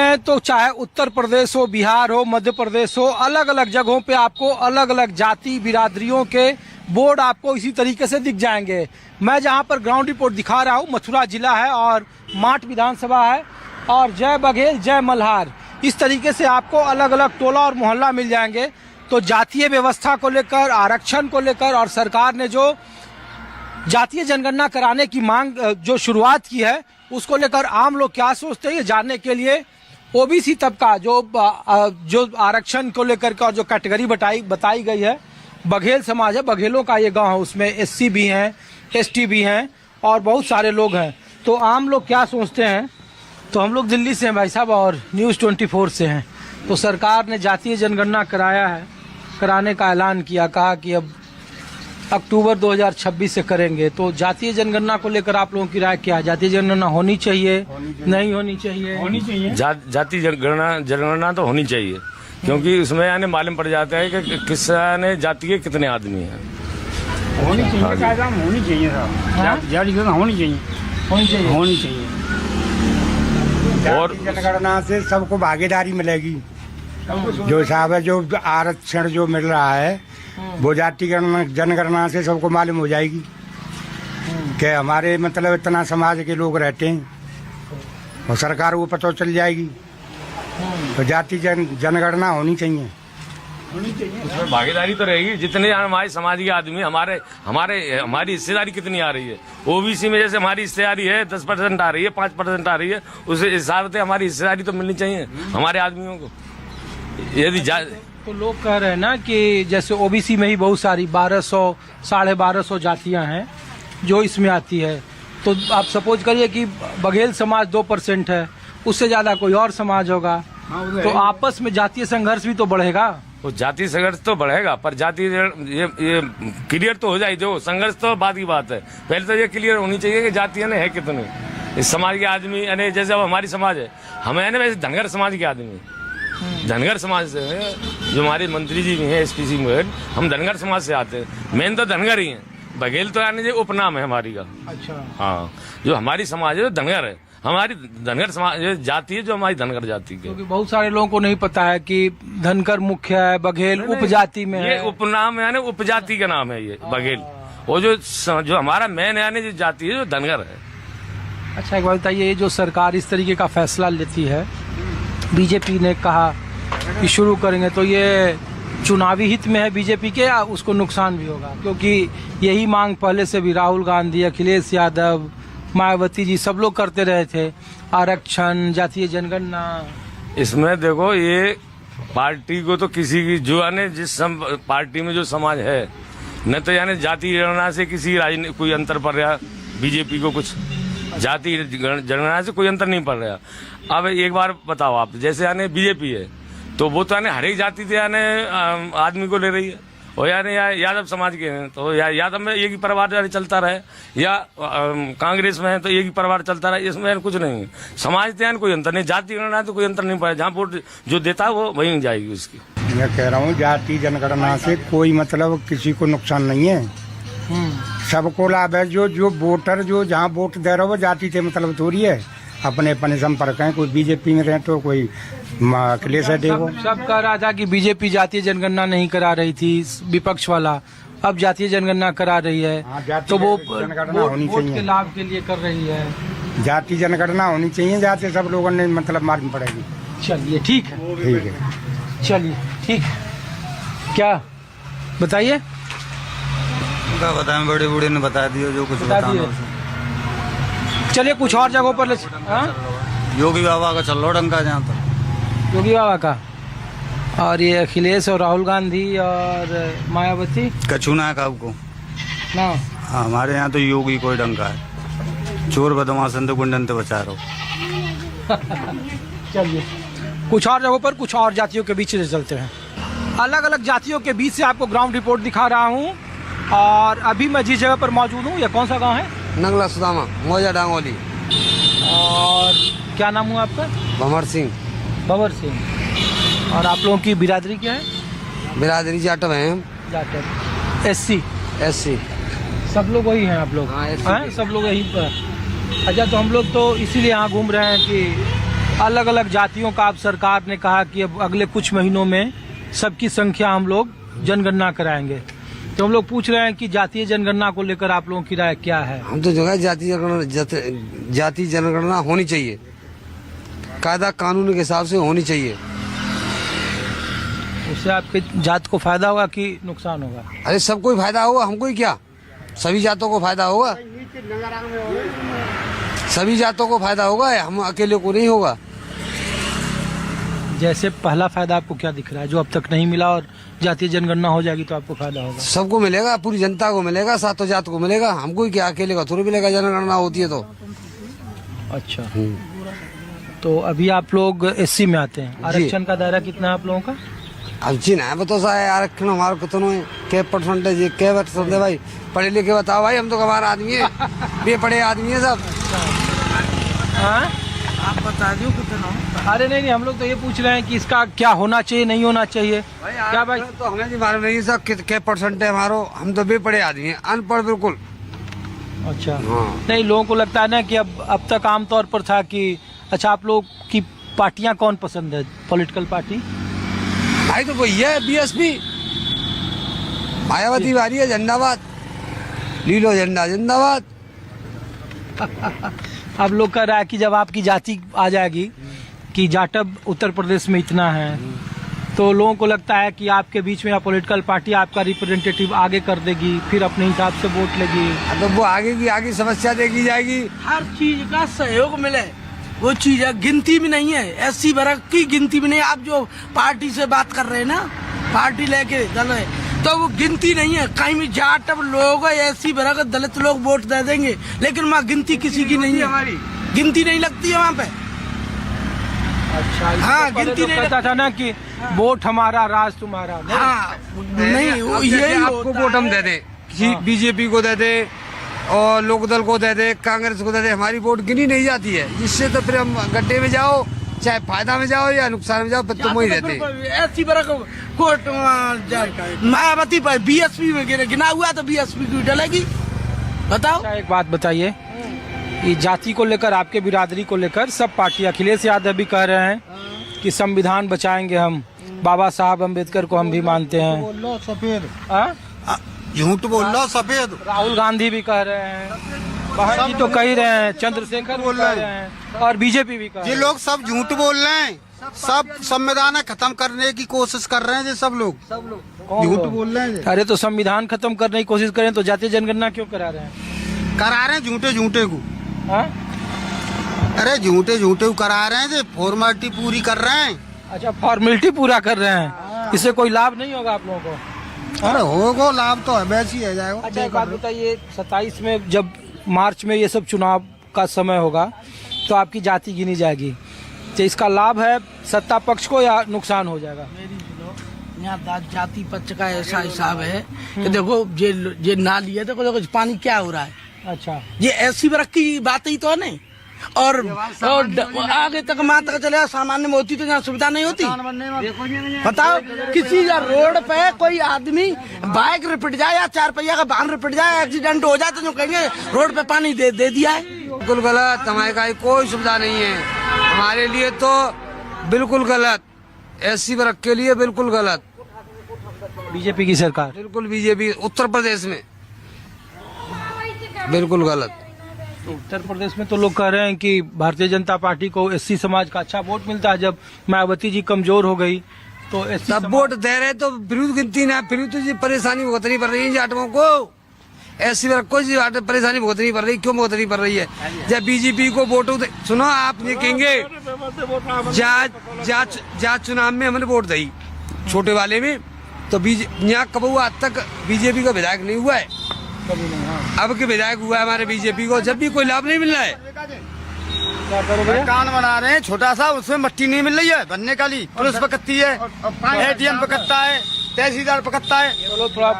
में तो चाहे उत्तर प्रदेश हो, बिहार हो, मध्य प्रदेश हो, अलग अलग जगहों पे आपको अलग अलग जाति बिरादरियों के बोर्ड आपको इसी तरीके से दिख जाएंगे। मैं जहां पर ग्राउंड रिपोर्ट दिखा रहा हूं, मथुरा जिला है और माठ विधानसभा है और जय बघेल जय मल्हार, इस तरीके से आपको अलग अलग टोला और मोहल्ला मिल जाएंगे। तो जातीय व्यवस्था को लेकर, आरक्षण को लेकर और सरकार ने जो जातीय जनगणना कराने की मांग जो शुरुआत की है, उसको लेकर आम लोग क्या सोचते हैं, ये जानने के लिए ओबीसी तबका जो आरक्षण को लेकर के और जो कैटेगरी बताई गई है, बघेल समाज है, बघेलों का ये गांव है, उसमें एससी भी हैं, एसटी भी हैं और बहुत सारे लोग हैं। तो आम लोग क्या सोचते हैं, तो हम लोग दिल्ली से हैं भाई साहब और न्यूज़ 24 से हैं। तो सरकार ने जातीय जनगणना कराने का ऐलान किया, कहा कि अब अक्टूबर 2026 से करेंगे। तो जातीय जनगणना को लेकर आप लोगों की राय क्या है? जातीय जनगणना होनी चाहिए, नहीं होनी चाहिए? होनी चाहिए। जातीय जनगणना तो होनी चाहिए, क्योंकि उसमें यानी मालूम पड़ जाता है कि किस जाति के कितने आदमी हैं। होनी चाहिए, कायदा होनी चाहिए साहब, जाति होनी चाहिए, होनी चाहिए। और जनगणना से सबको भागीदारी मिलेगी, जो हिसाब है, जो आरक्षण जो मिल रहा है वो जातीय जनगणना से सबको मालूम हो जाएगी कि हमारे मतलब इतना समाज के लोग रहते हैं और सरकार को पता चल जाएगी। तो जातीय जनगणना होनी चाहिए। उसमें भागीदारी तो रहेगी, जितने हमारे समाज के आदमी, हमारी हिस्सेदारी कितनी आ रही है। ओबीसी में जैसे हमारी हिस्सेदारी है 10% आ रही है, 5% आ रही है, उस हिसाब से हमारी हिस्सेदारी तो मिलनी चाहिए हमारे आदमियों को। यदि तो लोग कह रहे हैं ना कि जैसे ओबीसी में ही बहुत सारी 1200 1250 जातियां हैं जो इसमें आती है। तो आप सपोज करिए कि बघेल समाज 2% है, उससे ज्यादा कोई और समाज होगा, तो आपस में जातीय संघर्ष भी तो बढ़ेगा। वो जातीय संघर्ष तो बढ़ेगा, पर जातीय ये क्लियर तो हो जाए, जो संघर्ष तो बाद की बात है। पहले तो ये क्लियर होनी चाहिए कि जातियां है कितनी इस समाज के आदमी। यानी जैसे अब हमारी समाज है, हम है ना वैसे धनगर समाज के आदमी, धनगर समाज से है, जो हमारे मंत्री जी भी हैं, एसपीसी में, हम धनगर समाज से आते हैं। मेन तो धनगर ही हैं, बघेल तो यानी उपनाम है हमारी का। अच्छा। हाँ, जो हमारी समाज है धनगर है, हमारी धनगर समाज जाति है, जो हमारी धनगर जाति की। क्योंकि बहुत सारे लोगों को नहीं पता है कि धनगर मुख्य है, बघेल उपजाति में है। ये उपनाम है, यानी उपजाति का नाम है ये बघेल। वो जो हमारा मेन यानी जो जाति है, जो धनगर है। अच्छा, एक बात बताइए, ये जो सरकार इस तरीके का फैसला लेती है, बीजेपी ने कहा कि शुरू करेंगे, तो ये चुनावी हित में है बीजेपी के या उसको नुकसान भी होगा? क्योंकि यही मांग पहले से भी राहुल गांधी, अखिलेश यादव, मायावती जी सब लोग करते रहे थे, आरक्षण, जातीय जनगणना। इसमें देखो, ये पार्टी को तो किसी की जो यानी जिस पार्टी में जो समाज है, न तो यानी जातीय जनगणना से किसी कोई अंतर पड़ रहा, बीजेपी को कुछ जातीय जनगणना से कोई अंतर नहीं पड़ रहा। अब एक बार बताओ आप, जैसे यानी बीजेपी है तो वो तो यानी हर एक जाति से यानी आदमी को ले रही है, और यानी यादव समाज के हैं तो यादव में एक ही परिवार चलता रहे, या कांग्रेस में है तो एक ही परिवार चलता रहे, इसमें कुछ नहीं है। समाज तो यानी कोई अंतर नहीं, जाति जनगणना तो कोई अंतर नहीं पड़ा, जहाँ वोट जो देता है वो वहीं जाएगी उसकी। मैं कह रहा हूँ जाति जनगणना से कोई मतलब किसी को नुकसान नहीं है, सबको लाभ है। जो वोटर जो जहाँ वोट दे रहा हो वो जाति से मतलब थोड़ी है, अपने अपने संपर्क हैं, कोई बीजेपी में रहे तो कोई अखिलेश है। सब कह रहा था कि बीजेपी जातीय जनगणना नहीं करा रही थी, विपक्ष वाला, अब जातीय जनगणना करा रही है। तो वो वोट के लाभ के लिए कर रही है। जातीय जनगणना होनी चाहिए, जाते सब लोगों ने मतलब मालूम पड़ेगी। चलिए ठीक है, ठीक है, चलिए ठीक है। क्या बताइए? बताएं, बड़े बूढ़े ने बता दिया जो कुछ बताना। चलिए कुछ और जगहों पर योगी बाबा का चल रहा डंका, जहाँ तक योगी बाबा का, और ये अखिलेश और राहुल गांधी और मायावती कछुना है आपको ना। हमारे यहाँ तो योगी कोई डंका है, चोर बदमाश तो गुंडन से बचा रहो। चलिए कुछ और जगहों पर कुछ और जातियों के बीच से चलते हैं। अलग अलग जातियों के बीच से आपको ग्राउंड रिपोर्ट दिखा रहा हूँ, और अभी मैं जिस जगह पर मौजूद हूँ, ये कौन सा गाँव है? नंगला सुदामा, मौजा डांगोली। और क्या नाम हुआ आपका? भंवर सिंह। भंवर सिंह। और आप लोगों की बिरादरी क्या है? बिरादरी जाटव हैं हम। जाटव। एससी? एससी। सब लोग वही हैं आप लोग? हाँ, हैं सब लोग यहीं पर। अच्छा, तो हम लोग तो इसीलिए यहाँ घूम रहे हैं कि अलग अलग जातियों का अब सरकार ने कहा कि अब अगले कुछ महीनों में सबकी संख्या हम लोग जनगणना कराएंगे। तो हम लोग पूछ रहे हैं कि जातीय जनगणना को लेकर आप लोगों की राय क्या है? हम तो जो है जाति जनगणना होनी चाहिए, कायदा कानून के हिसाब से होनी चाहिए। उससे आपके जात को फायदा होगा कि नुकसान होगा? अरे सबको ही फायदा होगा, हमको ही क्या, सभी जातों को फायदा होगा, सभी जातों को फायदा होगा, हम अकेले को नहीं होगा। जैसे पहला फायदा आपको क्या दिख रहा है जो अब तक नहीं मिला, और जातीय जनगणना हो जाएगी तो आपको फायदा होगा? सबको मिलेगा, पूरी जनता को मिलेगा, सातों जात को मिलेगा, हमको ही क्या, अकेले का थोड़ी मिलेगा जनगणना होती है तो। अच्छा, तो अभी आप लोग एससी में आते हैं, आरक्षण का दायरा कितना है आप लोगों का? अब जी ना बताओ साहब, आरक्षण हमारे कितनों है, क्या परसेंटेज है, क्या परसेंट है भाई, पढ़े लिखे बताओ भाई, हम तो गंवार आदमी है, बेपढ़े आदमी है सब। हाँ? आप बता दो कितना। अरे नहीं, हम लोग तो ये पूछ रहे हैं कि इसका क्या होना चाहिए, नहीं होना चाहिए। क्या भाई? तो हमें जी मालूम नहीं सब क्या परसेंट है हमारो, हम तो बेपढ़े आदमी है, अनपढ़ बिल्कुल। अच्छा, हाँ। नहीं, लोगों को लगता है ना कि अब तक आमतौर पर था कि अच्छा, आप लोग की पार्टियां कौन पसंद है, पॉलिटिकल पार्टी? भाई तो वही है बीएसपी, मायावती वारी है, झंडाबाद, लीलो झंडा जिंदाबाद। आप लोग कह रहा है कि जब आपकी जाति आ जाएगी कि जाटव उत्तर प्रदेश में इतना है, तो लोगों को लगता है कि आपके बीच में पॉलिटिकल पार्टी आपका रिप्रेजेंटेटिव आगे कर देगी, फिर अपने हिसाब से वोट लेगी। तो वो आगे की आगे समस्या देखी जाएगी, हर चीज का सहयोग मिले, वो चीज है, गिनती भी नहीं है, एससी वर्ग की गिनती भी नहीं। आप जो पार्टी से बात कर रहे हैं ना, पार्टी लेके दल है, तो वो गिनती नहीं है, कहीं भी जाट लोग एससी वर्ग दलित लोग वोट दे देंगे, लेकिन वहाँ गिनती किसी की नहीं है, हमारी गिनती नहीं लगती है वहाँ पे। अच्छा, हाँ, गिनती नहीं कहता था ना कि वोट हमारा राज तुम्हारा। हाँ, नहीं, वो यही आपको वोट हम दे दे, बीजेपी को दे दे और लोकदल को दे दे, कांग्रेस को दे दे, हमारी वोट गिनी नहीं जाती है, जिससे तो फिर हम गड्ढे में जाओ, चाहे फायदा में जाओ या नुकसान में जाओ, पर तुम वही रहते। एससी वर्ग कोर्ट मायावती पर बीएसपी में गिना हुआ तो बीएसपी की डलेगी। बताओ। अच्छा, एक बात बताइए, ये जाति को लेकर, आपके बिरादरी को लेकर सब पार्टी, अखिलेश यादव भी कह रहे हैं कि संविधान बचाएंगे हम, बाबा साहब अम्बेडकर को हम भी मानते हैं। बोल लो सफेद, झूठ बोल लो सफेद। राहुल गांधी भी कह रहे हैं, बहन जी तो कह ही रहे हैं, चंद्रशेखर भी कह रहे हैं, और बीजेपी भी कह रहे ये हैं। लोग सब झूठ बोल रहे हैं, सब संविधान खत्म करने की कोशिश कर रहे हैं, ये सब लोग कौन झूठ लोग? बोल रहे हैं। अरे तो संविधान खत्म करने की कोशिश करें तो जातीय जनगणना क्यों करा रहे हैं? करा रहे हैं झूठे झूठे को, हाँ? अरे झूठे झूठे को करा रहे हैं, फॉर्मेलिटी पूरी कर रहे हैं। अच्छा, फॉर्मेलिटी पूरा कर रहे हैं, इससे कोई लाभ नहीं होगा आप लोगों को? अरे होगा लाभ तो है, वैसे ही है जाएगा। अच्छा, एक बात बताइए, 27 में जब मार्च में ये सब चुनाव का समय होगा तो आपकी जाति गिनी जाएगी, तो इसका लाभ है सत्ता पक्ष को या नुकसान हो जाएगा? यहाँ जाति पक्ष का ऐसा हिसाब है कि देखो ये नाली है, देखो पानी क्या हो रहा है। अच्छा, ये ऐसी वर्ग की बात ही तो है नहीं, और आगे तक माँ तक चले सामान्य में होती तो यहाँ सुविधा नहीं होती। बताओ, किसी रोड पे कोई आदमी बाइक रिपट जाए या 4 पहिया का वाहन रिपट जाए, एक्सीडेंट हो जाए, तो जो कहेंगे रोड पे पानी दे दिया है। बिल्कुल गलत, हमारे का कोई सुविधा नहीं है, हमारे लिए तो बिल्कुल गलत, एससी वर्ग के लिए बिल्कुल गलत। बीजेपी की सरकार, बिल्कुल बीजेपी उत्तर प्रदेश में बिल्कुल गलत। तो उत्तर प्रदेश में तो लोग कह रहे हैं कि भारतीय जनता पार्टी को एससी समाज का अच्छा वोट मिलता है, जब मायावती जी कमजोर हो गई तो एससी तब वोट दे रहे तो फिर गिनती ना, फिर तो जी परेशानी भुगतनी पड़ रही है जाटवों को, एससी वर्ग को जी परेशानी भुगतनी पड़ रही, क्यों भुगतनी पड़ रही है? जब बीजेपी को वोट सुनो, आप ये कहेंगे जा चुनाव में हमने वोट दी छोटे वाले में, तो यहाँ कब हुआ आज तक बीजेपी का विधायक नहीं हुआ है, अब के विधायक हुआ है हमारे बीजेपी को, जब भी कोई लाभ नहीं मिल रहा है। मकान बना रहे हैं छोटा सा, उसमें मट्टी नहीं मिल रही है बनने का लिए, पुलिस पकड़ती है, एटीएम पकड़ता है, तहसीलदार पकड़ता है। चलो थोड़ा